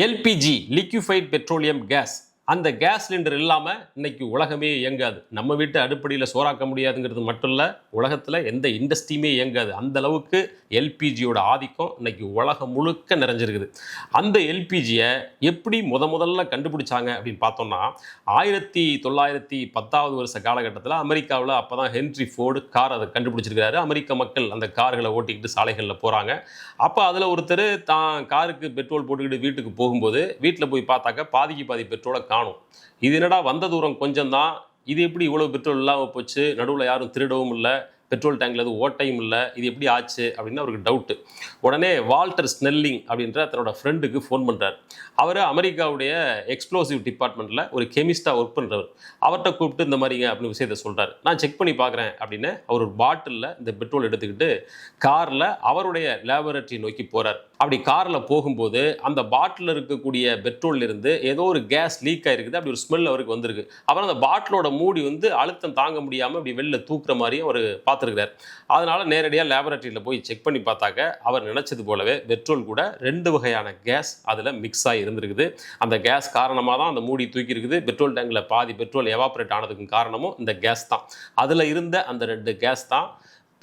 LPG liquefied petroleum gas அந்த gas cylinder இல்லாமல் இன்னைக்கு உலகமே இயங்காது. நம்ம வீட்டு அடுப்படியில் சோறாக்க முடியாதுங்கிறது மட்டும் இல்லை, உலகத்தில் எந்த இண்டஸ்ட்ரியுமே இயங்காது. அந்த அளவுக்கு எல்பிஜியோட ஆதிக்கம் இன்னைக்கு உலகம் முழுக்க நிறைஞ்சிருக்குது. அந்த எல்பிஜியை எப்படி முதல்ல கண்டுபிடிச்சாங்க அப்படின்னு பார்த்தோம்னா 1910 வருஷ காலகட்டத்தில் அமெரிக்காவில் அப்போ தான் ஹென்ரி ஃபோர்டு கார் அதை கண்டுபிடிச்சிருக்கிறாரு. அமெரிக்க மக்கள் அந்த கார்களை ஓட்டிக்கிட்டு சாலைகளில் போகிறாங்க. அப்போ அதில் ஒருத்தர் தான் காருக்கு பெட்ரோல் போட்டுக்கிட்டு வீட்டுக்கு போகும்போது வீட்டில் போய் பார்த்தாக்க பாதி பெட்ரோலை காணும். இது என்னடா வந்த தூரம் கொஞ்சம் தான், இது எப்படி இவ்வளவு பெட்ரோல் இல்லாமல் போச்சு, நடுவில் யாரும் திருடவும் இல்லை, பெட்ரோல் டேங்க்ல எதுவும் ஓட்டையும் இல்லை, இது எப்படி ஆச்சு அப்படின்னு அவருக்கு டவுட்டு. உடனே வால்டர் ஸ்னெல்லிங் அப்படின்ற தன்னோட ஃப்ரெண்டுக்கு ஃபோன் பண்ணுறாரு. அவர் அமெரிக்காவுடைய எக்ஸ்ப்ளோசிவ் டிபார்ட்மெண்ட்டில் ஒரு கெமிஸ்டாக ஒர்க் பண்ணுறவர். அவர்கிட்ட கூப்பிட்டு இந்த மாதிரிங்க அப்படின்னு விஷயத்த சொல்கிறார். நான் செக் பண்ணி பார்க்குறேன் அப்படின்னு அவர் ஒரு பாட்டிலில் இந்த பெட்ரோல் எடுத்துக்கிட்டு காரில் அவருடைய லேபரட்டரி நோக்கி போகிறார். அப்படி காரில் போகும்போது அந்த பாட்டிலில் இருக்கக்கூடிய பெட்ரோல் இருந்து ஏதோ ஒரு கேஸ் லீக் ஆகிருக்குது. அப்படி ஒரு ஸ்மெல் அவருக்கு வந்திருக்கு. அப்புறம் அந்த பாட்டிலோட மூடி அழுத்தம் தாங்க முடியாமல் அப்படி வெளில தூக்குற மாதிரியும் அவர் பார்த்துருக்கிறார். அதனால நேரடியாக லேபரட்டரியில் போய் செக் பண்ணி பார்த்தாக்க அவர் நினைச்சது போலவே பெட்ரோல் கூட 2 வகையான கேஸ் அதில் மிக்ஸ் ஆகி இருந்திருக்குது. அந்த கேஸ் காரணமாக தான் அந்த மூடி தூக்கி இருக்குது. பெட்ரோல் டேங்கில் பாதி பெட்ரோல் எவாப்ரேட் ஆனதுக்கு காரணமும் இந்த கேஸ் தான். அதில் இருந்த அந்த 2 கேஸ் தான்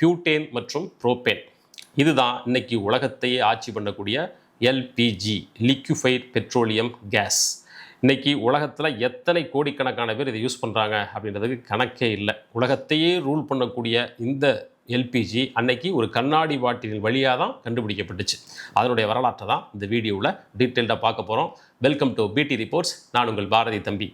பியூட்டேன் மற்றும் புரோப்பேன். இதுதான் இன்னைக்கு உலகத்தையே ஆட்சி பண்ணக்கூடிய எல்பிஜி லிக்யூஃபைட் பெட்ரோலியம் கேஸ். இன்னைக்கு உலகத்தில் எத்தனை கோடிக்கணக்கான பேர் இதை யூஸ் பண்ணுறாங்க அப்படின்றதுக்கு கணக்கே இல்லை. உலகத்தையே ரூல் பண்ணக்கூடிய இந்த எல்பிஜி அன்னைக்கு ஒரு கண்ணாடி பாட்டிலின் வழியாக தான் கண்டுபிடிக்கப்பட்டுச்சு. அதனுடைய வரலாற்றை தான் இந்த வீடியோவில் டீட்டெயில்டாக பார்க்க போகிறோம். வெல்கம் டு பிடி ரிப்போர்ட்ஸ். நான் உங்கள் பாரதி தம்பி.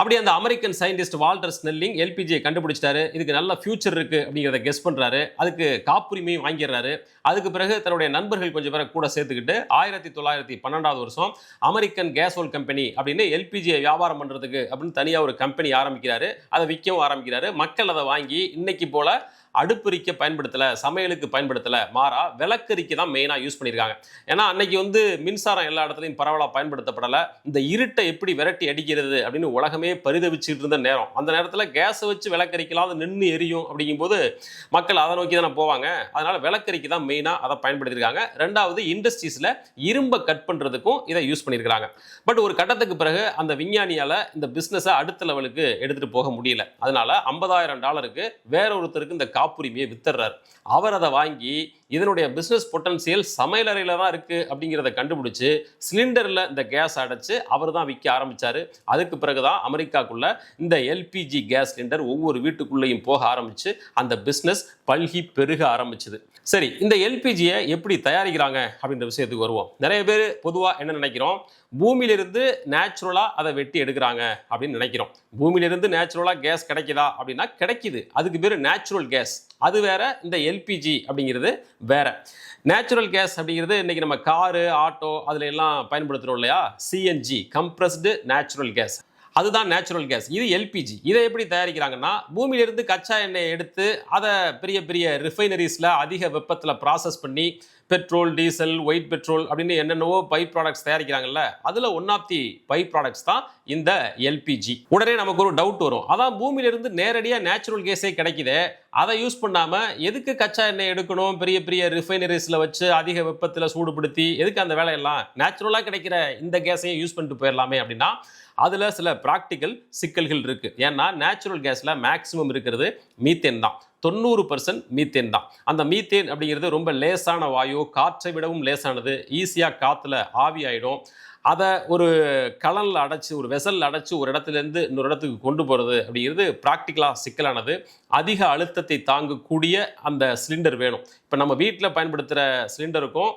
அப்படி அந்த அமெரிக்கன் சயின்டிஸ்ட் வால்டர் ஸ்னெல்லிங் எல்பிஜியை கண்டுபிடிச்சிட்டாரு. இதுக்கு நல்ல ஃபியூச்சர் இருக்குது அப்படிங்கிறத கெஸ் பண்ணுறாரு. அதுக்கு காப்புரிமையும் வாங்கிடுறாரு. அதுக்கு பிறகு தன்னுடைய நண்பர்கள் கொஞ்சம் பேரை கூட சேர்த்துக்கிட்டு 1912 வருஷம் அமெரிக்கன் கேசோல் கம்பெனி அப்படின்னு எல்பிஜியை வியாபாரம் பண்ணுறதுக்கு அப்படின்னு தனியாக ஒரு கம்பெனி ஆரம்பிக்கிறாரு. அதை விற்கவும் ஆரம்பிக்கிறாரு. மக்கள் அதை வாங்கி இன்னைக்கு போல அடுப்பெரிக்க பயன்படுத்தலை, சமையலுக்கு பயன்படுத்தலை, மாறா விளக்கரிக்க தான் மெயினாக யூஸ் பண்ணியிருக்காங்க. ஏன்னா அன்னைக்கு மின்சாரம் எல்லா இடத்துலையும் பரவலாக பயன்படுத்தப்படலை. இந்த இருட்டை எப்படி விரட்டி அடிக்கிறது அப்படின்னு உலகமே பரிதவிச்சுட்டு இருந்த நேரம். அந்த நேரத்தில் கேஸை வச்சு விளக்கரிக்கலாம், அது நின்று எரியும். அப்படிங்கும்போது மக்கள் அதை நோக்கி தானே போவாங்க. அதனால விளக்கரிக்க தான் மெயினாக அதை பயன்படுத்தியிருக்காங்க. ரெண்டாவது இண்டஸ்ட்ரீஸில் இரும்பை கட் பண்ணுறதுக்கும் இதை யூஸ் பண்ணியிருக்காங்க. பட் ஒரு கட்டத்துக்கு பிறகு அந்த விஞ்ஞானியால் இந்த பிஸ்னஸை அடுத்த லெவலுக்கு எடுத்துகிட்டு போக முடியல. அதனால $50,000 வேற ஒருத்தருக்கு இந்த காப்புரிமையை வித்துறாரு. அவர் அதை வாங்கி இதனுடைய பிசினஸ் பொட்டன்சியல் சமையலறையில தான் இருக்கு அப்படிங்கிறத கண்டுபிடிச்சு சிலிண்டர்ல இந்த கேஸ் அடைச்சு அவர் தான் விற்க ஆரம்பிச்சாரு. அதுக்கு பிறகுதான் அமெரிக்காக்குள்ள இந்த எல்பிஜி கேஸ் சிலிண்டர் ஒவ்வொரு வீட்டுக்குள்ளேயும் போக ஆரம்பிச்சு அந்த பிசினஸ் பல்கி பெருக ஆரம்பிச்சது. சரி, இந்த எல்பிஜியை எப்படி தயாரிக்கிறாங்க அப்படின்ற விஷயத்துக்கு வருவோம். நிறைய பேர் பொதுவாக என்ன நினைக்கிறோம், பூமியிலிருந்து நேச்சுரலா அதை வெட்டி எடுக்கிறாங்க அப்படின்னு நினைக்கிறோம். பூமியிலிருந்து நேச்சுரலா கேஸ் கிடைக்குதா அப்படின்னா கிடைக்குது. அதுக்கு பேர் நேச்சுரல் கேஸ். அது வேற, இந்த எல்பிஜி அப்படிங்கிறது வேற. நேச்சுரல் கேஸ் அப்படிங்கிறது இன்னைக்கு நம்ம காரு, ஆட்டோ அதுல எல்லாம் பயன்படுத்துறோம் இல்லையா, சிஎன்ஜி கம்ப்ரஸ்டு நேச்சுரல் கேஸ், அதுதான் நேச்சுரல் கேஸ். இது எல்பிஜி. இதை எப்படி தயாரிக்கிறாங்கன்னா, பூமியிலிருந்து கச்சா எண்ணெயை எடுத்து அதை பெரிய பெரிய ரிஃபைனரிஸில் அதிக வெப்பத்தில் ப்ராசஸ் பண்ணி பெட்ரோல், டீசல், ஒயிட் பெட்ரோல் அப்படின்னு என்னென்னவோ பை ப்ராடக்ட்ஸ் தயாரிக்கிறாங்கல்ல, அதில் one of the by products தான் இந்த எல்பிஜி. உடனே நமக்கு ஒரு டவுட் வரும், அதான் பூமியிலிருந்து நேரடியாக நேச்சுரல் கேஸே கிடைக்குது, அதை யூஸ் பண்ணாமல் எதுக்கு கச்சா எண்ணெய் எடுக்கணும், பெரிய பெரிய ரிஃபைனரிஸில் வச்சு அதிக வெப்பத்தில் சூடுபடுத்தி எதுக்கு அந்த வேலையெல்லாம், நேச்சுரலாக கிடைக்கிற இந்த கேஸையும் யூஸ் பண்ணிட்டு போயிடலாமே அப்படின்னா அதில் சில ப்ராக்டிக்கல் சிக்கல்கள் இருக்குது. ஏன்னா நேச்சுரல் கேஸில் மேக்ஸிமம் இருக்கிறது மீத்தேன் தான். 90% மீத்தேன் தான். அந்த மீத்தேன் அப்படிங்கிறது ரொம்ப லேசான வாயு, காற்றை விடவும் லேசானது, ஈஸியாக காற்றுல ஆவி ஆகிடும். அதை ஒரு கலனில் அடைச்சி, ஒரு வெசலில் அடைச்சி ஒரு இடத்துலேருந்து இன்னொரு இடத்துக்கு கொண்டு போகிறது அப்படிங்கிறது ப்ராக்டிக்கலாக சிக்கலானது. அதிக அழுத்தத்தை தாங்கக்கூடிய அந்த சிலிண்டர் வேணும். இப்போ நம்ம வீட்டில் பயன்படுத்துகிற சிலிண்டருக்கும்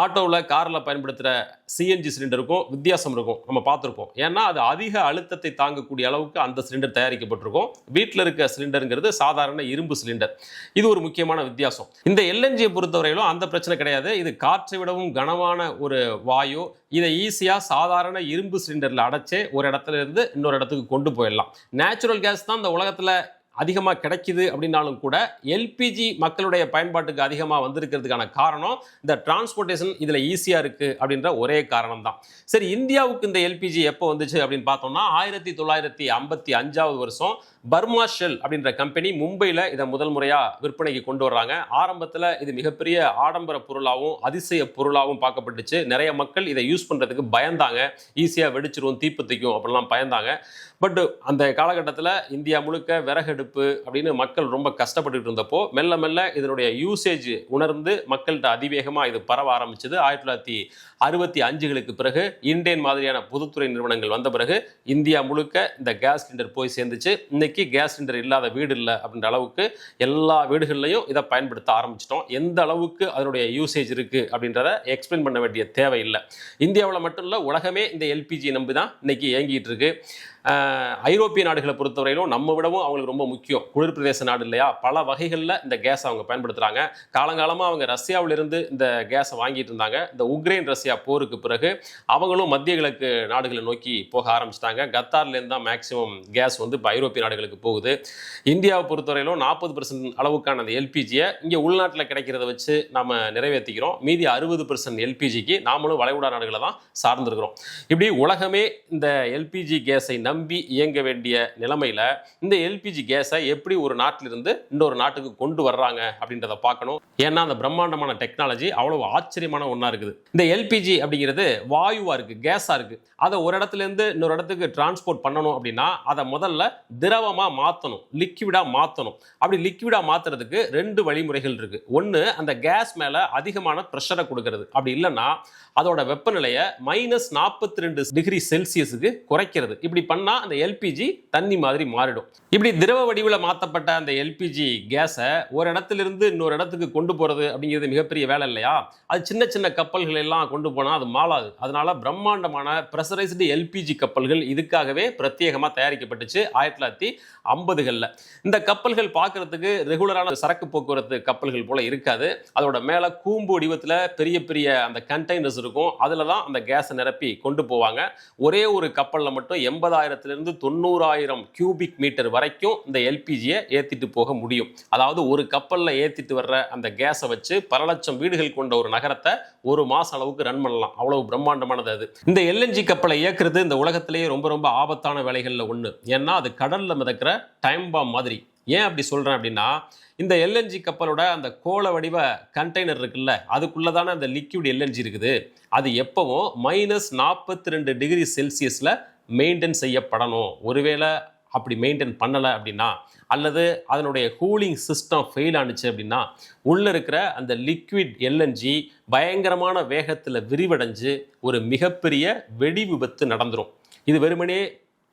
ஆட்டோவில், காரில் பயன்படுத்துகிற சிஎன்ஜி சிலிண்டருக்கும் வித்தியாசம் இருக்கும். நம்ம பார்த்துருப்போம். ஏன்னா அது அதிக அழுத்தத்தை தாங்கக்கூடிய அளவுக்கு அந்த சிலிண்டர் தயாரிக்கப்பட்டிருக்கும். வீட்டில் இருக்க சிலிண்டருங்கிறது சாதாரண இரும்பு சிலிண்டர். இது ஒரு முக்கியமான வித்தியாசம். இந்த எல்என்ஜியை பொறுத்தவரையிலும் அந்த பிரச்சனை கிடையாது. இது காற்றை விடவும் கனமான ஒரு வாயு. இதை ஈஸியாக சாதாரண இரும்பு சிலிண்டரில் அடைச்சே ஒரு இடத்துல இருந்து இன்னொரு இடத்துக்கு கொண்டு போயிடலாம். நேச்சுரல் கேஸ் தான் இந்த உலகத்தில் அதிகமாக கிடைக்குது அப்படின்னாலும் கூட எல்பிஜி மக்களுடைய பயன்பாட்டுக்கு அதிகமாக வந்திருக்கிறதுக்கான காரணம் இந்த டிரான்ஸ்போர்ட்டேஷன் இதில் ஈஸியாக இருக்குது அப்படின்ற ஒரே காரணம் தான். சரி, இந்தியாவுக்கு இந்த எல்பிஜி எப்போ வந்துச்சு அப்படின்னு பார்த்தோம்னா 1955 வருஷம் பர்மா ஷெல் அப்படின்ற கம்பெனி மும்பையில் இதை முதல் முறையாக விற்பனைக்கு கொண்டு வர்றாங்க. ஆரம்பத்தில் இது மிகப்பெரிய ஆடம்பர பொருளாகவும் அதிசய பொருளாகவும் பார்க்கப்பட்டுச்சு. நிறைய மக்கள் இதை யூஸ் பண்ணுறதுக்கு பயந்தாங்க. ஈஸியாக வெடிச்சிரும், தீப்பத்திக்கும் அப்படிலாம் பயந்தாங்க. பட் அந்த காலகட்டத்தில் இந்தியா முழுக்க விறகடுப்பு அப்படின்னு மக்கள் ரொம்ப கஷ்டப்பட்டு இருந்தப்போ மெல்ல மெல்ல இதனுடைய யூசேஜ் உணர்ந்து மக்கள்கிட்ட அதிவேகமாக இது பரவ ஆரம்பிச்சது. 1965களுக்கு பிறகு இண்டேன் மாதிரியான பொதுத்துறை நிறுவனங்கள் வந்த பிறகு இந்தியா முழுக்க இந்த கேஸ் சிலிண்டர் போய் சேர்ந்துச்சு. இன்னைக்கு கேஸ் சிலிண்டர் இல்லாத வீடு இல்லை அப்படின்ற அளவுக்கு எல்லா வீடுகள்லையும் இதை பயன்படுத்த ஆரம்பிச்சிட்டோம். எந்த அளவுக்கு அதனுடைய யூசேஜ் இருக்கு அப்படின்றத எக்ஸ்பிளைன் பண்ண வேண்டிய தேவையில்லை. இந்தியாவில் மட்டும் இல்லை, உலகமே இந்த எல்பிஜி நம்பி தான் இன்னைக்கு இயங்கிட்டு இருக்கு. ஐரோப்பிய நாடுகளை பொறுத்தவரையிலும் நம்ம விடவும் அவங்களுக்கு ரொம்ப முக்கியம். குளிர் பிரதேச நாடு இல்லையா, பல வகைகளில் இந்த கேஸை அவங்க பயன்படுத்துகிறாங்க. காலங்காலமாக அவங்க ரஷ்யாவிலிருந்து இந்த கேஸை வாங்கிட்டு இருந்தாங்க. இந்த உக்ரைன் ரஷ்யா போருக்கு பிறகு அவங்களும் மத்திய கிழக்கு நாடுகளை நோக்கி போக ஆரம்பிச்சிட்டாங்க. கத்தார்லேருந்து தான் மேக்சிமம் கேஸ் வந்து இப்போ ஐரோப்பிய நாடுகளுக்கு போகுது. இந்தியாவை பொறுத்தவரையிலும் 40% அளவுக்கான அந்த எல்பிஜியை இங்கே உள்நாட்டில் கிடைக்கிறத வச்சு நம்ம நிறைவேற்றிக்கிறோம். மீதி 60% எல்பிஜிக்கு நாமளும் வளைகுடா நாடுகளை தான் சார்ந்திருக்கிறோம். இப்படி உலகமே இந்த எல்பிஜி கேஸை நம்பி இயங்க வேண்டிய நிலைமையில இந்த எல்பிஜி கேஸை எப்படி ஒரு நாட்டிலிருந்து இன்னொரு நாட்டுக்கு கொண்டு வர்றாங்க அப்படின்றத பார்க்கணும். ஏன்னா அந்த பிரம்மாண்டமான டெக்னாலஜி அவ்வளவு ஆச்சரியமான ஒன்றா இருக்குது. இந்த எல்பிஜி அப்படிங்கிறது வாயுவா இருக்கு, கேஸா இருக்கு. அதை ஒரு இடத்துல இருந்து இன்னொரு இடத்துக்கு டிரான்ஸ்போர்ட் பண்ணணும் அப்படின்னா அதை முதல்ல திரவமா மாற்றணும், லிக்விடா மாற்றணும். அப்படி லிக்விடா மாத்துறதுக்கு 2 வழிமுறைகள் இருக்கு. ஒன்று, அந்த கேஸ் மேல அதிகமான ப்ரெஷரை கொடுக்கறது. அப்படி இல்லைன்னா அதோட வெப்பநிலையை -42°C குறைக்கிறது. இப்படி பண்ணா அந்த எல்பிஜி தண்ணி மாதிரி மாறிடும். இப்படி திரவ வடிவில் மாற்றப்பட்ட அந்த எல்பிஜி கேஸை ஒரு இடத்திலிருந்து இன்னொரு இடத்துக்கு கொண்டு போறது அப்படிங்கிறது மிகப்பெரிய வேலை இல்லையா? அது சின்ன சின்ன கப்பல்கள் எல்லாம் கொண்டு போனால் அது மாளாது. அதனால பிரம்மாண்டமான பிரஷரைஸ்டு எல்பிஜி கப்பல்கள் இதுக்காகவே பிரத்யேகமாக தயாரிக்கப்பட்டுச்சு 1950களில். இந்த கப்பல்கள் பார்க்கறதுக்கு ரெகுலரான சரக்கு போக்குவரத்து கப்பல்கள் போல இருக்காது. அதோட மேலே கூம்பு வடிவத்தில் பெரிய பெரிய அந்த கண்டெய்னர்ஸ் இருக்கும். அதில் தான் அந்த கேஸை நிரப்பி கொண்டு போவாங்க. ஒரே ஒரு கப்பலில் மட்டும் 80,000 to 90,000 கியூபிக் மீட்டர் வரைக்கும் இந்த எல்பிஜியை ஏற்றிட்டு போக முடியும். அதாவது ஒரு கப்பலில் ஏற்றிட்டு வர்ற அந்த கேஸை வச்சு பல லட்சம் வீடுகள் கொண்ட ஒரு நகரத்தை ஒரு மாசம் அளவுக்கு ரன் பண்ணலாம். அவ்வளவு பிரம்மாண்டமானது அது. இந்த எல்என்ஜி கப்பலை இயக்குறது இந்த உலகத்திலேயே ரொம்ப ரொம்ப ஆபத்தான வேலைகளில் ஒன்று. ஏன்னா அது கடலில் மிதக்கிற டைம் பாம் மாதிரி. ஏன் அப்படி சொல்கிறேன் அப்படின்னா, இந்த எல்என்ஜி கப்பலோட அந்த கோள வடிவ கண்டெய்னர் இருக்குல்ல, அதுக்குள்ளே தானே அந்த லிக்விட் எல்என்ஜி இருக்குது. அது எப்பவும் -42°C மெயின்டைன் செய்யப்படணும். ஒருவேளை அப்படி மெயின்டைன் பண்ணலை அப்படின்னா, அல்லது அதனுடைய கூலிங் சிஸ்டம் ஃபெயில் ஆனிச்சு அப்படின்னா, உள்ளே இருக்கிற அந்த லிக்விட் எல்என்ஜி பயங்கரமான வேகத்தில் விரிவடைஞ்சு ஒரு மிகப்பெரிய வெடி விபத்து நடந்துடும். இது வெறுமனே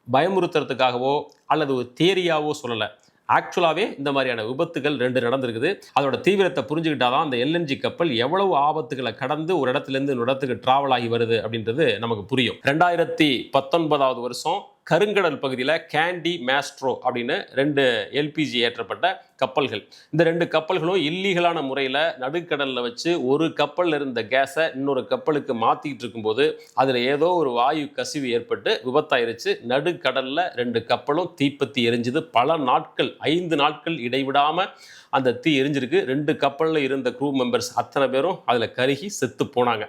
பயமுறுத்துறதுக்காகவோ அல்லது ஒரு தியரியாவோ சொல்லலை. ஆக்சுவலாகவே இந்த மாதிரியான விபத்துகள் 2 நடந்திருக்குது. அதோட தீவிரத்தை புரிஞ்சுக்கிட்டாதான் அந்த எல்என்ஜி கப்பல் எவ்வளவு ஆபத்துகளை கடந்து ஒரு இடத்துலேருந்து இன்னொரு இடத்துக்கு டிராவல் ஆகி வருது அப்படின்றது நமக்கு புரியும். 2019 வருஷம் கருங்கடல் பகுதியில் கேண்டி மேஸ்ட்ரோ அப்படின்னு 2 எல்பிஜி ஏற்றப்பட்ட கப்பல்கள். இந்த 2 கப்பல்களும் இல்லீகலான முறையில் நடுக்கடலில் வச்சு ஒரு கப்பலில் இருந்த கேஸை இன்னொரு கப்பலுக்கு மாற்றிக்கிட்டு இருக்கும்போது அதில் ஏதோ ஒரு வாயு கசிவு ஏற்பட்டு விபத்தாயிருச்சு. நடுக்கடலில் 2 கப்பலும் தீப்பத்தி எரிஞ்சுது. பல நாட்கள், 5 நாட்கள் இடைவிடாமல் அந்த தீ எரிஞ்சிருக்கு. 2 கப்பலில் இருந்த க்ரூ மெம்பர்ஸ் அத்தனை பேரும் அதில் கருகி செத்து போனாங்க.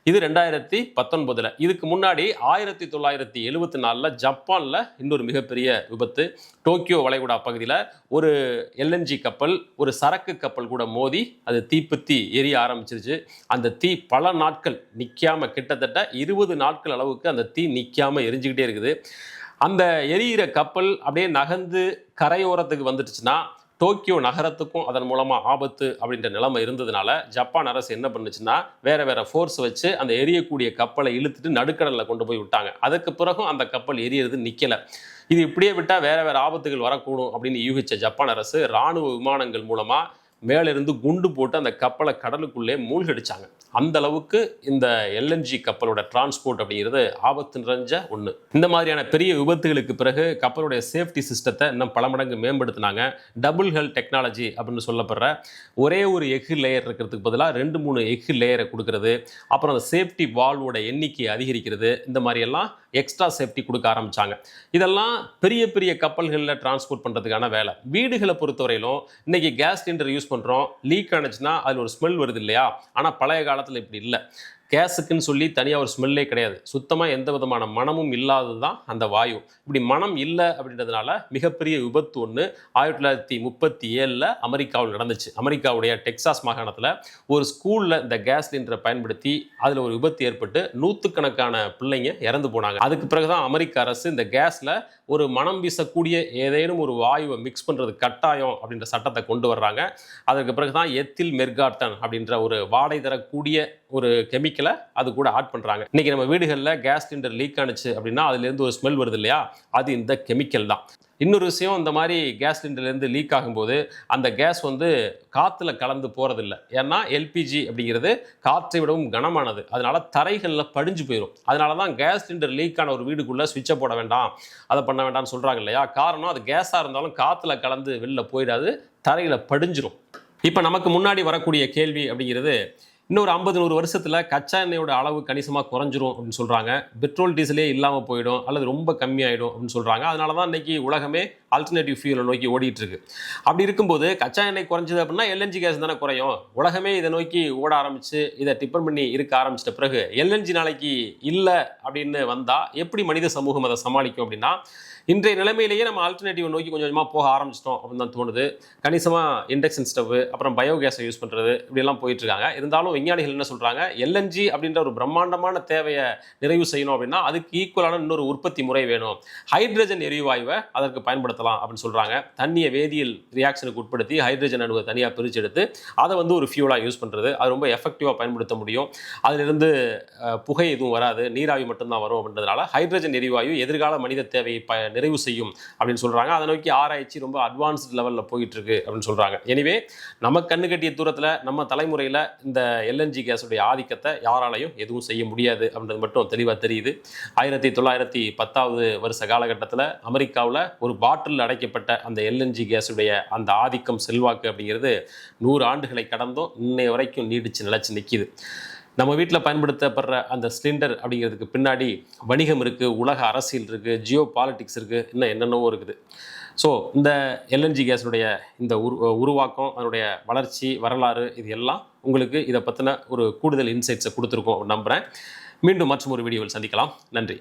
இது 2019. இதுக்கு முன்னாடி 1974 ஜப்பானில் இன்னொரு மிகப்பெரிய விபத்து. டோக்கியோ வளைகுடா பகுதியில் ஒரு எல்என்ஜி கப்பல் ஒரு சரக்கு கப்பல் கூட மோதி அது தீப்பத்தி எரிய ஆரம்பிச்சிருச்சு. அந்த தீ பல நாட்கள் நிற்காம, கிட்டத்தட்ட 20 நாட்கள் அளவுக்கு அந்த தீ நிற்காம எரிஞ்சுக்கிட்டே இருக்குது. அந்த எரியிற கப்பல் அப்படியே நகர்ந்து கரையோரத்துக்கு வந்துடுச்சுன்னா டோக்கியோ நகரத்துக்கும் அதன் மூலமாக ஆபத்து அப்படின்ற நிலைமை இருந்ததுனால ஜப்பான் அரசு என்ன பண்ணுச்சுன்னா வேற ஃபோர்ஸ் வச்சு அந்த எரியக்கூடிய கப்பலை இழுத்துட்டு நடுக்கடலில் கொண்டு போய் விட்டாங்க. அதுக்கு பிறகும் அந்த கப்பல் எரியறது நிற்கலை. இது இப்படியே விட்டால் வேற ஆபத்துகள் வரக்கூடும் அப்படின்னு யூகிச்ச ஜப்பான் அரசு இராணுவ விமானங்கள் மூலமாக மேலிருந்து குண்டு போட்டு அந்த கப்பலை கடலுக்குள்ளே மூழ்கடிச்சாங்க. அந்த அளவுக்கு இந்த எல்என்ஜி கப்பலோட டிரான்ஸ்போர்ட் அப்படிங்கிறது ஆபத்து நிறைஞ்ச ஒன்று. இந்த மாதிரியான பெரிய விபத்துகளுக்கு பிறகு கப்பலுடைய சேஃப்டி சிஸ்டத்தை இன்னும் பல மடங்கு மேம்படுத்தினாங்க. டபுள் ஹெல் டெக்னாலஜி அப்படின்னு சொல்லப்படுற ஒரே ஒரு எஃகு லேயர் இருக்கிறதுக்கு பதிலாக 2-3 எஃகு லேயரை கொடுக்கறது, அப்புறம் அந்த சேஃப்டி வால்வோட எண்ணிக்கை அதிகரிக்கிறது, இந்த மாதிரியெல்லாம் எக்ஸ்ட்ரா சேஃப்டி கொடுக்க ஆரம்பித்தாங்க. இதெல்லாம் பெரிய பெரிய கப்பல்களில் டிரான்ஸ்போர்ட் பண்ணுறதுக்கான வேலை. வீடுகளை பொறுத்தவரையிலும் இன்றைக்கி கேஸ் சிலிண்டர் யூஸ் பண்ணுறோம், லீக் ஆனிச்சுன்னா அதில் ஒரு ஸ்மெல் வருது இல்லையா? ஆனால் பழைய காலத்தில் இப்படி இல்லை. கேஸுக்குன்னு சொல்லி தனியாக ஒரு ஸ்மெல்லே கிடையாது. சுத்தமாக எந்த விதமான மனமும் இல்லாதது தான் அந்த வாயு. இப்படி மனம் இல்லை அப்படின்றதுனால மிகப்பெரிய விபத்து ஒன்று 1937 அமெரிக்காவில் நடந்துச்சு. அமெரிக்காவுடைய டெக்சாஸ் மாகாணத்தில் ஒரு ஸ்கூலில் இந்த கேஸ் சிலிண்டரை பயன்படுத்தி அதில் ஒரு விபத்து ஏற்பட்டு நூற்றுக்கணக்கான பிள்ளைங்க இறந்து போனாங்க. அதுக்கு பிறகுதான் அமெரிக்க அரசு இந்த கேஸில் ஒரு மனம் வீசக்கூடிய ஏதேனும் ஒரு வாயுவை மிக்ஸ் பண்ணுறது கட்டாயம் அப்படின்ற சட்டத்தை கொண்டு வர்றாங்க. அதற்கு பிறகுதான் எத்தில் மெர்காட்டன் அப்படின்ற ஒரு வாடை தரக்கூடிய ஒரு கெமிக்கலை அது கூட ஆட் பண்ணுறாங்க. இன்றைக்கி நம்ம வீடுகளில் கேஸ் சிலிண்டர் லீக் ஆனிச்சு அப்படின்னா அதுலேருந்து ஒரு ஸ்மெல் வருது இல்லையா, அது இந்த கெமிக்கல் தான். இன்னொரு விஷயம், இந்த மாதிரி கேஸ் சிலிண்டர்லேருந்து லீக் ஆகும்போது அந்த கேஸ் காற்றுல கலந்து போகிறதில்ல. ஏன்னா எல்பிஜி அப்படிங்கிறது காற்றை விடவும் கனமானது. அதனால தரைகளில் படிஞ்சு போயிடும். அதனால தான் கேஸ் சிலிண்டர் லீக் ஆன ஒரு வீடுக்குள்ளே சுவிட்சை போட வேண்டாம், அதை பண்ண வேண்டாம்னு சொல்கிறாங்க இல்லையா. காரணம், அது கேஸாக இருந்தாலும் காற்றுல கலந்து வெளில போயிடாது, தரையில் படிஞ்சிடும். இப்போ நமக்கு முன்னாடி வரக்கூடிய கேள்வி அப்படிங்கிறது, இன்னொரு 50-100 வருஷத்தில் கச்சா எண்ணெயோட அளவு கணிசமாக குறைஞ்சிரும் அப்படின்னு சொல்கிறாங்க. பெட்ரோல் டீசலே இல்லாமல் போயிடும் அல்லது ரொம்ப கம்மியாயிடும் அப்படின்னு சொல்கிறாங்க. அதனால தான் இன்றைக்கி உலகமே ஆல்டர்னேட்டிவ் ஃபியூலை நோக்கி ஓடிட்டு இருக்கு. அப்படி இருக்கும்போது கச்சா எண்ணெய் குறைஞ்சது அப்படின்னா எல்என்ஜி கேஸ் தானே குறையும். உலகமே இதை நோக்கி ஓட ஆரம்பித்து இதை டிபெண்ட் பண்ணி இருக்க ஆரம்பிச்சிட்ட பிறகு எல்என்ஜி நாளைக்கு இல்லை அப்படின்னு வந்தால் எப்படி மனித சமூகம் அதை சமாளிக்கும் அப்படின்னா, இன்றைய நிலைமையிலேயே நம்ம ஆல்டர்னேட்டிவ் நோக்கி கொஞ்சம் கொஞ்சமாக போக ஆரம்பிச்சிட்டோம் அப்படின்னு தான் தோணுது. கணிசமாக இண்டக்ஷன் ஸ்டவ், அப்புறம் பயோகேஸை யூஸ் பண்ணுறது, இப்படியெல்லாம் போயிட்டுருக்காங்க. இருந்தாலும் விஞ்ஞானிகள் என்ன சொல்கிறாங்க, எல்என்ஜி அப்படின்ற ஒரு பிரம்மாண்டமான தேவையை நிறைவு செய்யணும் அப்படின்னா அதுக்கு ஈக்குவலான இன்னொரு உற்பத்தி முறை வேணும். ஹைட்ரஜன் எரிவாயுவை அதற்கு பயன்படுத்தலாம் அப்படின்னு சொல்கிறாங்க. தண்ணியை வேதியியல் ரியாக்ஷனுக்கு உட்படுத்தி ஹைட்ரஜன் அணுவை தனியாக பிரித்து எடுத்து அதை ஒரு ஃபியூலாக யூஸ் பண்ணுறது, அது ரொம்ப எஃபெக்டிவாக பயன்படுத்த முடியும். அதிலிருந்து புகை எதுவும் வராது, நீராவி மட்டும்தான் வரும் அப்படின்றதுனால ஹைட்ரஜன் எரிவாயு எதிர்கால மனித தேவையை நிறைவு செய்யும் அப்படின்னு சொல்கிறாங்க. அதை நோக்கி ஆராய்ச்சி ரொம்ப அட்வான்ஸ்ட் லெவலில் போயிட்டு இருக்கு அப்படின்னு சொல்கிறாங்க. எனிவே, நம்ம கண்ணு கட்டிய தூரத்தில் நம்ம தலைமுறையில் இந்த எல்என்ஜி கேஸுடைய ஆதிக்கத்தை யாராலையும் எதுவும் செய்ய முடியாது அப்படின்றது மட்டும் தெளிவாக தெரியுது. 1910 வருஷ காலகட்டத்தில் அமெரிக்காவில் ஒரு பாட்டில் அடைக்கப்பட்ட அந்த எல்என்ஜி கேஸுடைய அந்த ஆதிக்கம், செல்வாக்கு அப்படிங்கிறது 100 ஆண்டுகளை கடந்தும் இன்னைய வரைக்கும் நீடிச்சு நிலைச்சு நிற்கிது. நம்ம வீட்டில் பயன்படுத்தப்படுற அந்த சிலிண்டர் அப்படிங்கிறதுக்கு பின்னாடி வணிகம் இருக்குது, உலக அரசியல் இருக்குது, ஜியோ பாலிட்டிக்ஸ் இருக்குது, இன்னும் என்னென்னவோ இருக்குது. ஸோ இந்த எல்என்ஜி கேஸுடைய இந்த உருவாக்கம், அதனுடைய வளர்ச்சி, வரலாறு, இது எல்லாம் உங்களுக்கு இதை பற்றின ஒரு கூடுதல் இன்சைட்ஸை கொடுத்துருக்கோம் நம்புகிறேன். மீண்டும் மற்றும் ஒரு வீடியோவில் சந்திக்கலாம். நன்றி.